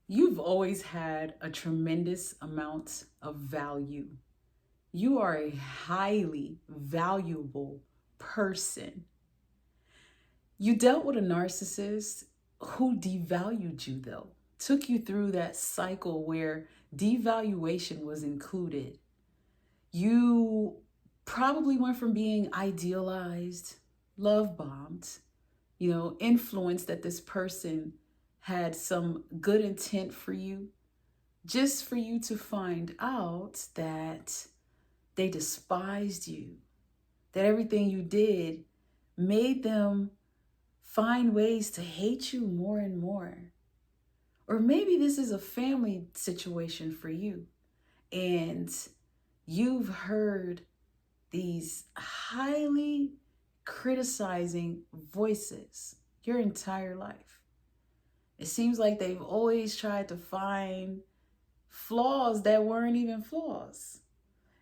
You've always had a tremendous amount of value. You are a highly valuable person. You dealt with a narcissist who devalued you, though, took you through that cycle where devaluation was included. You probably went from being idealized, love bombed, influenced that this person had some good intent for you, just for you to find out that they despised you, that everything you did made them find ways to hate you more and more. Or maybe this is a family situation for you, and you've heard these highly criticizing voices your entire life. It seems like they've always tried to find flaws that weren't even flaws.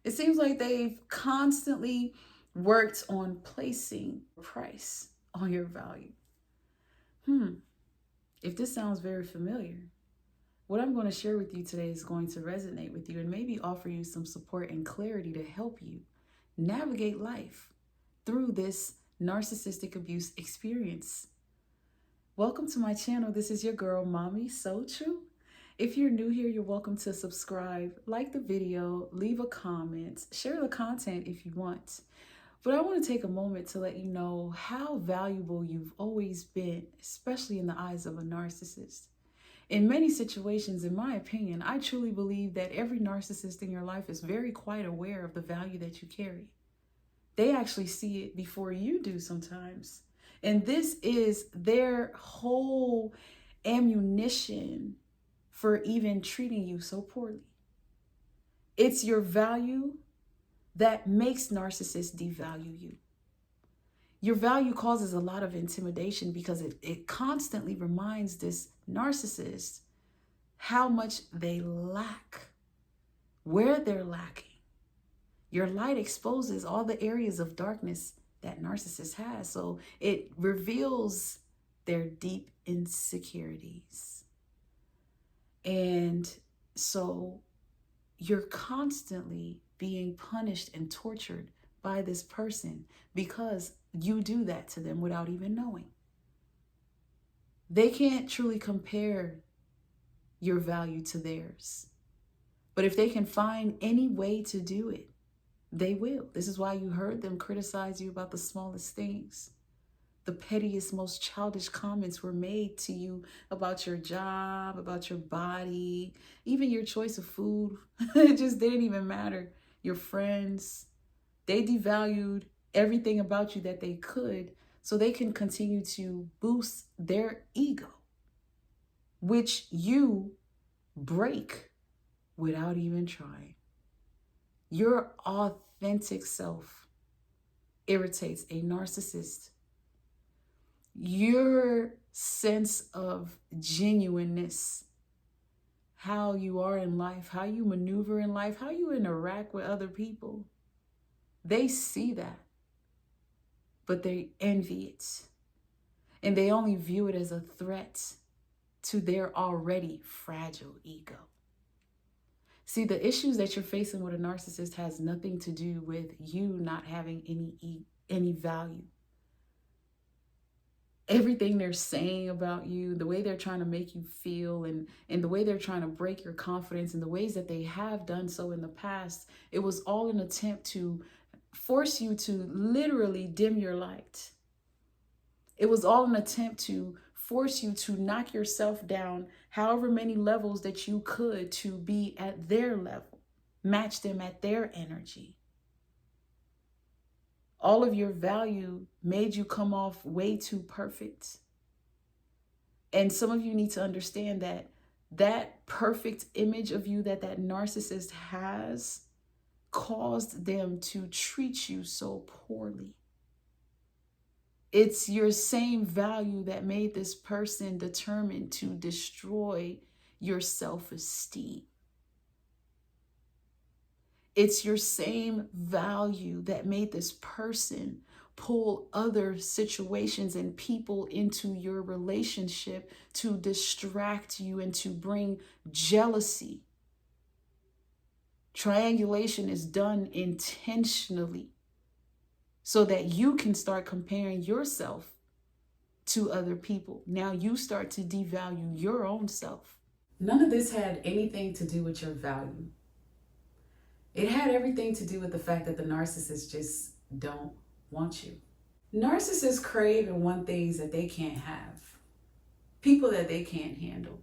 It seems like they've constantly worked on placing a price on your value. If this sounds very familiar, what I'm going to share with you today is going to resonate with you and maybe offer you some support and clarity to help you navigate life through this narcissistic abuse experience. Welcome to my channel. This is your girl, Mommy So True. If you're new here, you're welcome to subscribe, like the video, leave a comment, share the content if you want. But I want to take a moment to let you know how valuable you've always been, especially in the eyes of a narcissist. In many situations, in my opinion, I truly believe that every narcissist in your life is very quite aware of the value that you carry. They actually see it before you do sometimes. And this is their whole ammunition for even treating you so poorly. It's your value that makes narcissists devalue you. Your value causes a lot of intimidation because it constantly reminds this narcissist how much they lack, where they're lacking. Your light exposes all the areas of darkness that narcissist has. So it reveals their deep insecurities. And so you're constantly being punished and tortured by this person because you do that to them without even knowing. They can't truly compare your value to theirs. But if they can find any way to do it, they will. This is why you heard them criticize you about the smallest things. The pettiest, most childish comments were made to you about your job, about your body, even your choice of food. It just didn't even matter. Your friends, they devalued everything about you that they could so they can continue to boost their ego, which you break without even trying. Your authentic self irritates a narcissist. Your sense of genuineness, how you are in life, how you maneuver in life, how you interact with other people, they see that, but they envy it. And they only view it as a threat to their already fragile ego. See, the issues that you're facing with a narcissist has nothing to do with you not having any value. Everything they're saying about you, the way they're trying to make you feel, and the way they're trying to break your confidence, and the ways that they have done so in the past, it was all an attempt to force you to literally dim your light. It was all an attempt to force you to knock yourself down however many levels that you could to be at their level, match them at their energy. All of your value made you come off way too perfect. And some of you need to understand that that perfect image of you that narcissist has caused them to treat you so poorly. It's your same value that made this person determined to destroy your self-esteem. It's your same value that made this person pull other situations and people into your relationship to distract you and to bring jealousy. Triangulation is done intentionally so that you can start comparing yourself to other people. Now you start to devalue your own self. None of this had anything to do with your value. It had everything to do with the fact that the narcissists just don't want you. Narcissists crave and want things that they can't have, people that they can't handle.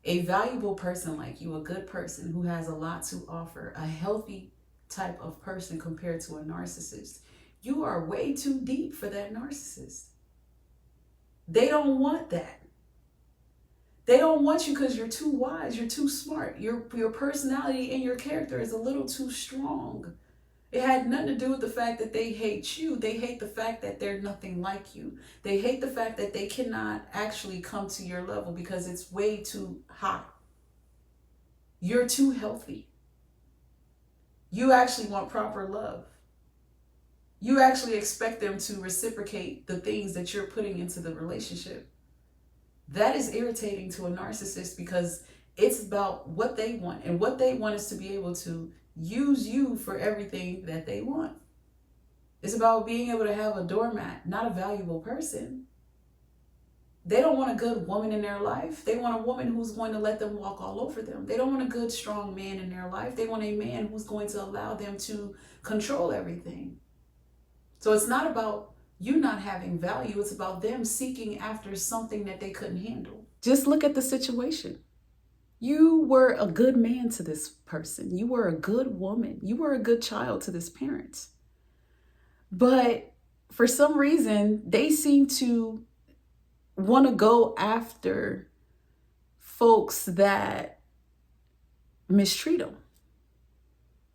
A valuable person like you, a good person who has a lot to offer, a healthy type of person compared to a narcissist, you are way too deep for that narcissist. They don't want that. They don't want you because you're too wise, you're too smart. Your personality and your character is a little too strong. It had nothing to do with the fact that they hate you. They hate the fact that they're nothing like you. They hate the fact that they cannot actually come to your level because it's way too high. You're too healthy. You actually want proper love. You actually expect them to reciprocate the things that you're putting into the relationship. That is irritating to a narcissist because it's about what they want. And what they want is to be able to use you for everything that they want. It's about being able to have a doormat, not a valuable person. They don't want a good woman in their life. They want a woman who's going to let them walk all over them. They don't want a good, strong man in their life. They want a man who's going to allow them to control everything. So it's not about you not having value. It's about them seeking after something that they couldn't handle. Just look at the situation. You were a good man to this person. You were a good woman. You were a good child to this parent. But for some reason, they seem to want to go after folks that mistreat them.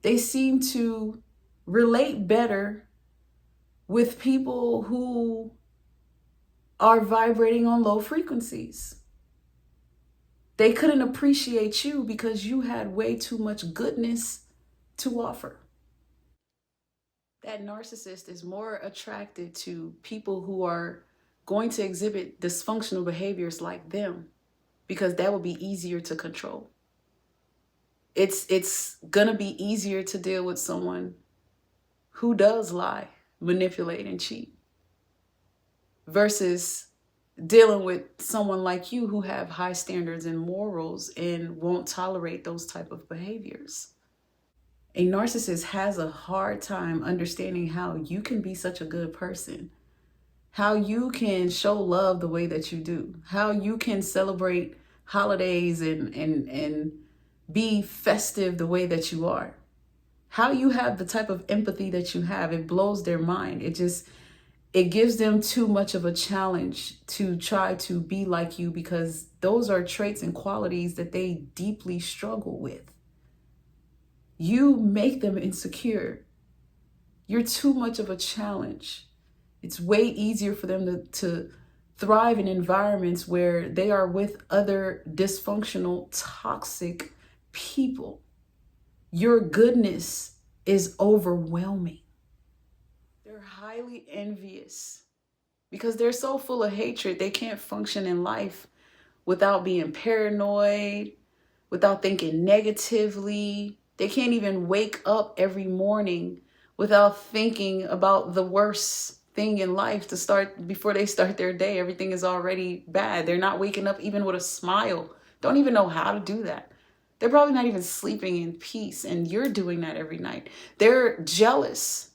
They seem to relate better with people who are vibrating on low frequencies. They couldn't appreciate you because you had way too much goodness to offer. That narcissist is more attracted to people who are going to exhibit dysfunctional behaviors like them because that will be easier to control. It's going to be easier to deal with someone who does lie, manipulate, and cheat versus dealing with someone like you who have high standards and morals and won't tolerate those type of behaviors. A narcissist has a hard time understanding how you can be such a good person, how you can show love the way that you do, how you can celebrate holidays and be festive the way that you are, how you have the type of empathy that you have. It blows their mind. It gives them too much of a challenge to try to be like you because those are traits and qualities that they deeply struggle with. You make them insecure. You're too much of a challenge. It's way easier for them to thrive in environments where they are with other dysfunctional, toxic people. Your goodness is overwhelming. They're highly envious because they're so full of hatred. They can't function in life without being paranoid, without thinking negatively. They can't even wake up every morning without thinking about the worst thing in life to start before they start their day. Everything is already bad. They're not waking up even with a smile. Don't even know how to do that. They're probably not even sleeping in peace, and you're doing that every night. They're jealous.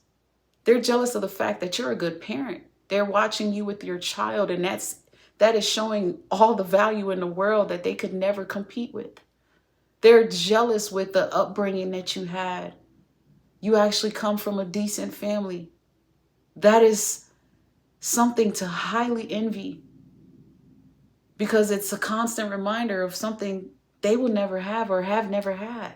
They're jealous of the fact that you're a good parent. They're watching you with your child, and that is showing all the value in the world that they could never compete with. They're jealous with the upbringing that you had. You actually come from a decent family. That is something to highly envy because it's a constant reminder of something they will never have or have never had.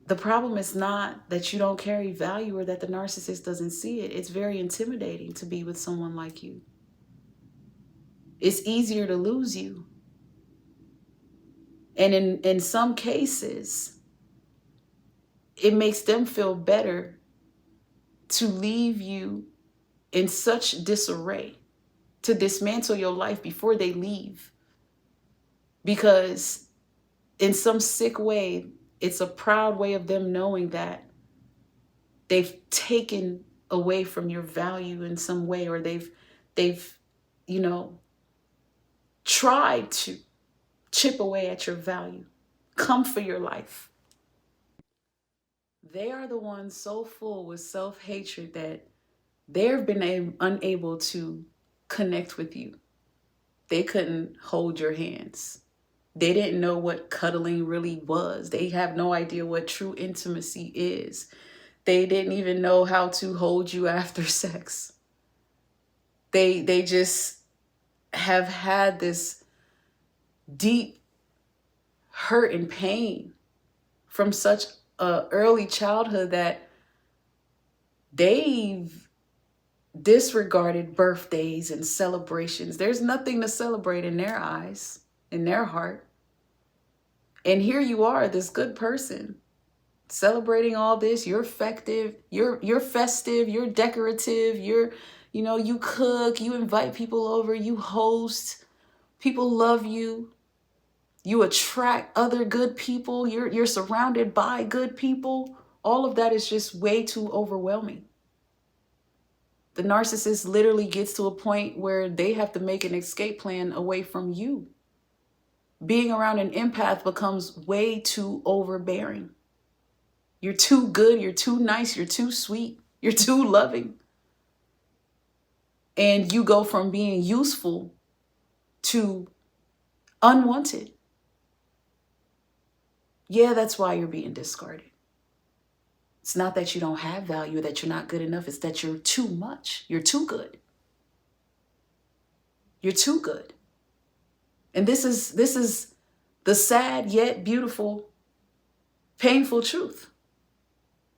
The problem is not that you don't carry value or that the narcissist doesn't see it. It's very intimidating to be with someone like you. It's easier to lose you. And in some cases, it makes them feel better to leave you in such disarray, to dismantle your life before they leave. Because in some sick way, it's a proud way of them knowing that they've taken away from your value in some way, or they've you know, tried to chip away at your value, come for your life. They are the ones so full with self-hatred that they've been unable to connect with you. They couldn't hold your hands. They didn't know what cuddling really was. They have no idea what true intimacy is. They didn't even know how to hold you after sex. They just have had this deep hurt and pain from such a early childhood that they've disregarded birthdays and celebrations. There's nothing to celebrate in their eyes, in their heart. And here you are, this good person, celebrating all this. You're effective, you're festive, you're decorative, you cook, you invite people over, you host, people love you. You attract other good people. You're surrounded by good people. All of that is just way too overwhelming. The narcissist literally gets to a point where they have to make an escape plan away from you. Being around an empath becomes way too overbearing. You're too good, you're too nice, you're too sweet, you're too loving. And you go from being useful to unwanted. Yeah, that's why you're being discarded. It's not that you don't have value, that you're not good enough. It's that you're too much. You're too good. You're too good. And this is the sad yet beautiful, painful truth.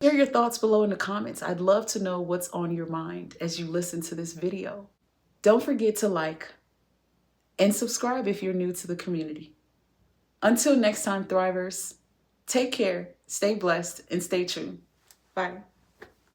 Share your thoughts below in the comments. I'd love to know what's on your mind as you listen to this video. Don't forget to like and subscribe if you're new to the community. Until next time, Thrivers, take care, stay blessed, and stay true. Bye.